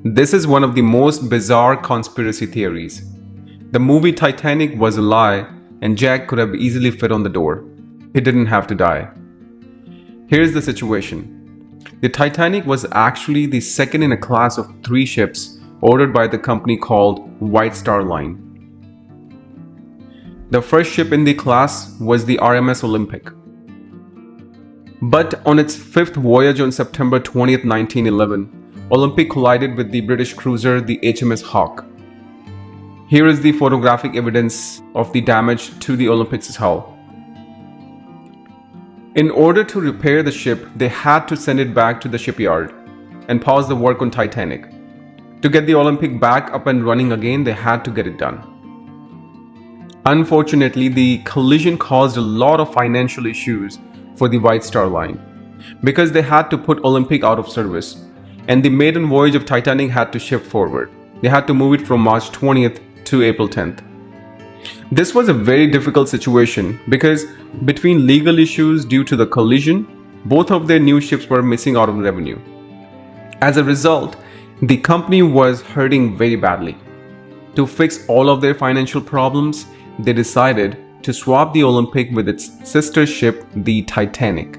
This is one of the most bizarre conspiracy theories. The movie Titanic was a lie and Jack could have easily fit on the door. He didn't have to die. Here's the situation. The Titanic was actually the second in a class of 3 ships ordered by the company called White Star Line. The first ship in the class was the RMS Olympic. But on its 5th voyage on September 20th, 1911, Olympic collided with the British cruiser the HMS Hawke. Here is the photographic evidence of the damage to the Olympic's hull. In order to repair the ship, they had to send it back to the shipyard and pause the work on Titanic. To get the Olympic back up and running again, they had to get it done. Unfortunately, the collision caused a lot of financial issues for the White Star Line because they had to put Olympic out of service, and the maiden voyage of Titanic had to shift forward. They had to move it from March 20th to April 10th. This was a very difficult situation because between legal issues due to the collision, both of their new ships were missing out on revenue. As a result, the company was hurting very badly. To fix all of their financial problems, they decided to swap the Olympic with its sister ship, the Titanic.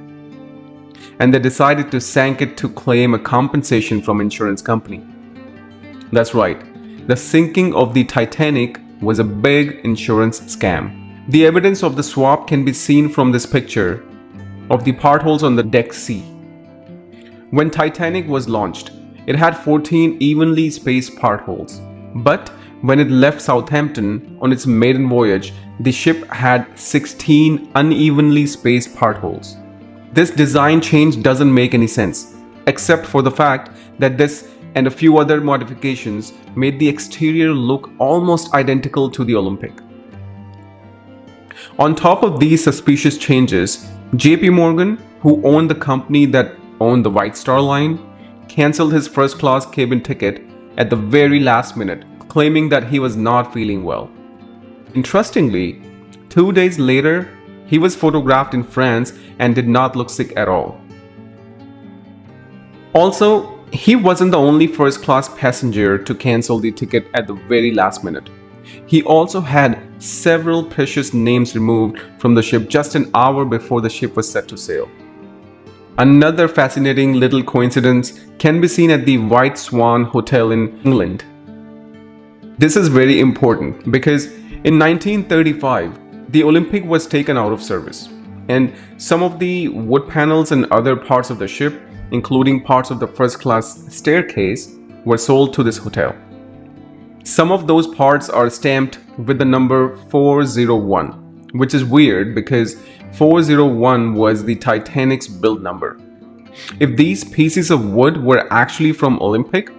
And they decided to sink it to claim a compensation from insurance company. That's right, the sinking of the Titanic was a big insurance scam. The evidence of the swap can be seen from this picture of the portholes on the deck C. When Titanic was launched, it had 14 evenly spaced portholes. But when it left Southampton on its maiden voyage, the ship had 16 unevenly spaced portholes. This design change doesn't make any sense, except for the fact that this and a few other modifications made the exterior look almost identical to the Olympic. On top of these suspicious changes, JP Morgan, who owned the company that owned the White Star Line, cancelled his first class cabin ticket at the very last minute, claiming that he was not feeling well. Interestingly, 2 days later, he was photographed in France and did not look sick at all. Also, he wasn't the only first-class passenger to cancel the ticket at the very last minute. He also had several precious names removed from the ship just an hour before the ship was set to sail. Another fascinating little coincidence can be seen at the White Swan Hotel in England. This is very important because in 1935, the Olympic was taken out of service, and some of the wood panels and other parts of the ship, including parts of the first-class staircase, were sold to this hotel. Some of those parts are stamped with the number 401, which is weird because 401 was the Titanic's build number. If these pieces of wood were actually from Olympic,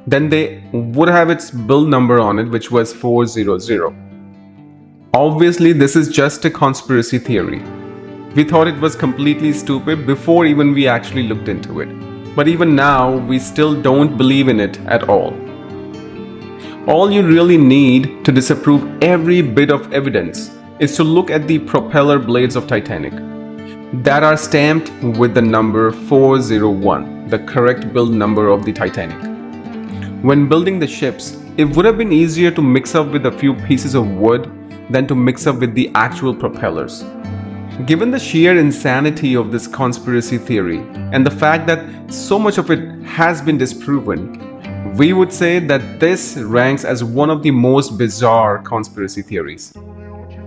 then they would have its build number on it, which was 400. Obviously, this is just a conspiracy theory. We thought it was completely stupid before even we actually looked into it. But even now, we still don't believe in it at all. All you really need to disapprove every bit of evidence is to look at the propeller blades of Titanic that are stamped with the number 401, the correct build number of the Titanic. When building the ships, it would have been easier to mix up with a few pieces of wood than to mix up with the actual propellers. Given the sheer insanity of this conspiracy theory and the fact that so much of it has been disproven, we would say that this ranks as one of the most bizarre conspiracy theories.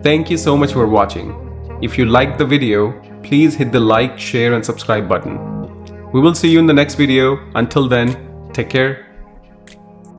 Thank you so much for watching. If you liked the video, please hit the like, share and subscribe button. We will see you in the next video. Until then, take care.